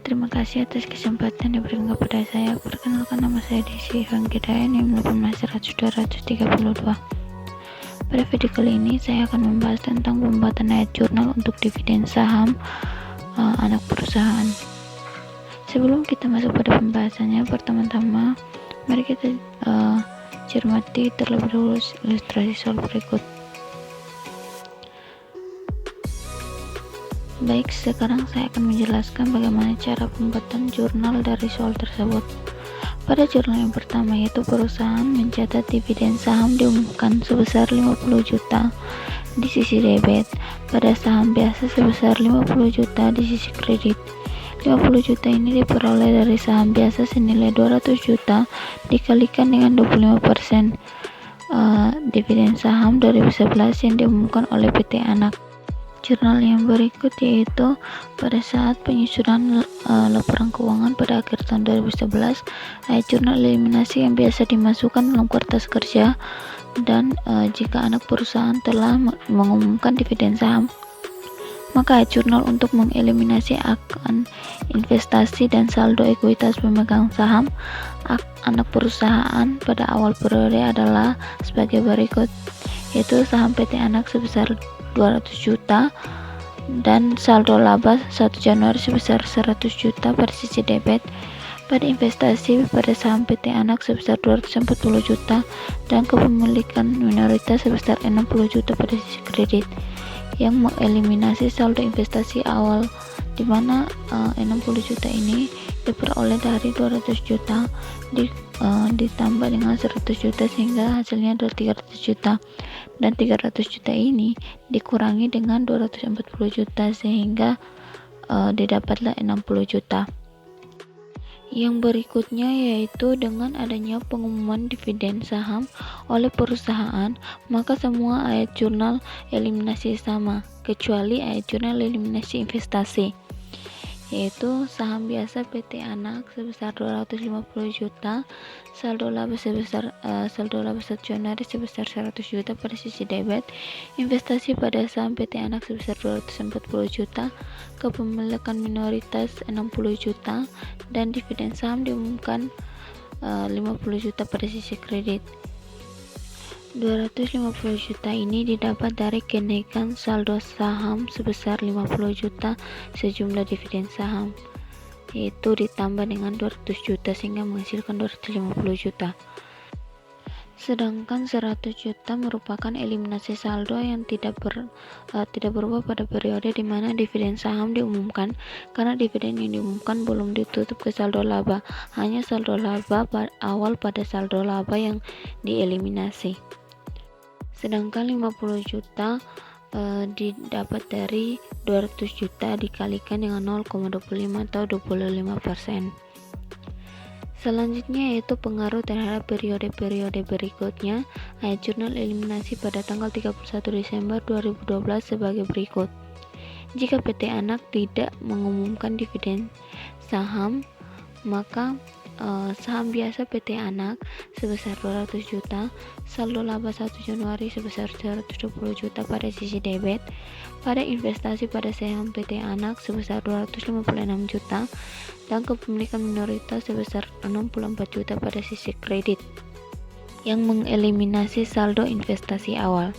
Terima kasih atas kesempatan yang diberikan kepada saya. Perkenalkan, nama saya Desi Hangkidaya, NIM 18232. Pada video kali ini saya akan membahas tentang pembuatan ayat jurnal untuk dividen saham anak perusahaan. Sebelum kita masuk pada pembahasannya, pertama-tama mari kita cermati terlebih dahulu ilustrasi soal berikut. Baik, sekarang saya akan menjelaskan bagaimana cara pembuatan jurnal dari soal tersebut. Pada jurnal yang pertama, yaitu perusahaan mencatat dividen saham diumumkan sebesar 50 juta di sisi debit, pada saham biasa sebesar 50 juta di sisi kredit. 50 juta ini diperoleh dari saham biasa senilai 200 juta dikalikan dengan 25% dividen saham 2011 yang diumumkan oleh PT Anak. Jurnal yang berikut yaitu pada saat penyusunan laporan keuangan pada akhir tahun 2011, ayat jurnal eliminasi yang biasa dimasukkan dalam kertas kerja, dan jika anak perusahaan telah mengumumkan dividen saham, maka ayat jurnal untuk mengeliminasi akan investasi dan saldo ekuitas pemegang saham anak perusahaan pada awal periode adalah sebagai berikut, yaitu saham PT Anak sebesar 200 juta dan saldo laba 1 Januari sebesar 100 juta pada sisi debit. Pada investasi pada saham PT Anak sebesar 240 juta dan kepemilikan minoritas sebesar 60 juta pada sisi kredit, yang mengeliminasi saldo investasi awal, di mana 60 juta ini diperoleh dari 200 juta ditambah dengan 100 juta sehingga hasilnya adalah 300 juta, dan 300 juta ini dikurangi dengan 240 juta sehingga didapatlah 60 juta. Yang berikutnya yaitu dengan adanya pengumuman dividen saham oleh perusahaan, maka semua ayat jurnal eliminasi sama kecuali ayat jurnal eliminasi investasi, yaitu saham biasa PT Anak sebesar 250 juta, saldo laba 1 Januari sebesar 100 juta pada sisi debit, investasi pada saham PT Anak sebesar 240 juta, kepemilikan minoritas 60 juta, dan dividen saham diumumkan 50 juta pada sisi kredit. 250 juta ini didapat dari kenaikan saldo saham sebesar 50 juta sejumlah dividen saham, yaitu ditambah dengan 200 juta sehingga menghasilkan 250 juta. Sedangkan 100 juta merupakan eliminasi saldo yang tidak berubah pada periode di mana dividen saham diumumkan, karena dividen yang diumumkan belum ditutup ke saldo laba, hanya saldo laba awal pada saldo laba yang dieliminasi. Sedangkan 50 juta didapat dari 200 juta dikalikan dengan 0,25 atau 25%. Selanjutnya yaitu pengaruh terhadap periode-periode berikutnya. Ayat jurnal eliminasi pada tanggal 31 Desember 2012 sebagai berikut. Jika PT Anak tidak mengumumkan dividen saham, maka saham biasa PT Anak sebesar 200 juta, saldo laba 1 Januari sebesar 120 juta pada sisi debit, pada investasi pada saham PT Anak sebesar 256 juta, dan kepemilikan minoritas sebesar 64 juta pada sisi kredit, yang mengeliminasi saldo investasi awal,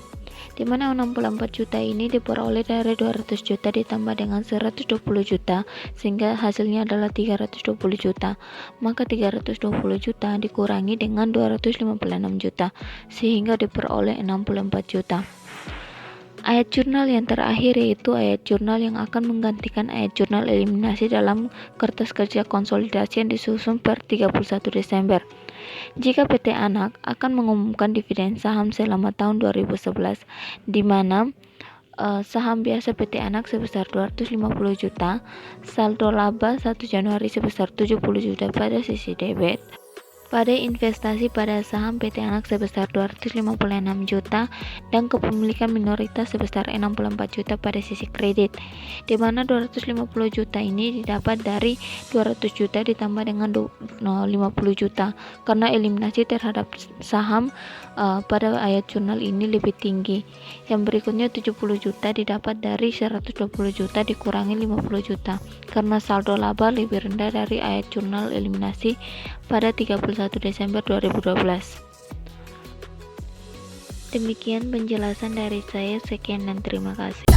di mana 64 juta ini diperoleh dari 200 juta ditambah dengan 120 juta sehingga hasilnya adalah 320 juta. Maka 320 juta dikurangi dengan 256 juta sehingga diperoleh 64 juta. Ayat jurnal yang terakhir yaitu ayat jurnal yang akan menggantikan ayat jurnal eliminasi dalam kertas kerja konsolidasi yang disusun per 31 Desember. Jika PT Anak akan mengumumkan dividen saham selama tahun 2011, di mana saham biasa PT Anak sebesar 250 juta, saldo laba 1 Januari sebesar 70 juta pada sisi debit, pada investasi pada saham PT Anak sebesar 256 juta, dan kepemilikan minoritas sebesar 64 juta pada sisi kredit, di mana 250 juta ini didapat dari 200 juta ditambah dengan 50 juta karena eliminasi terhadap saham pada ayat jurnal ini lebih tinggi. Yang berikutnya 70 juta didapat dari 120 juta dikurangi 50 juta karena saldo laba lebih rendah dari ayat jurnal eliminasi pada 31 Desember 2012. Demikian penjelasan dari saya, sekian dan terima kasih.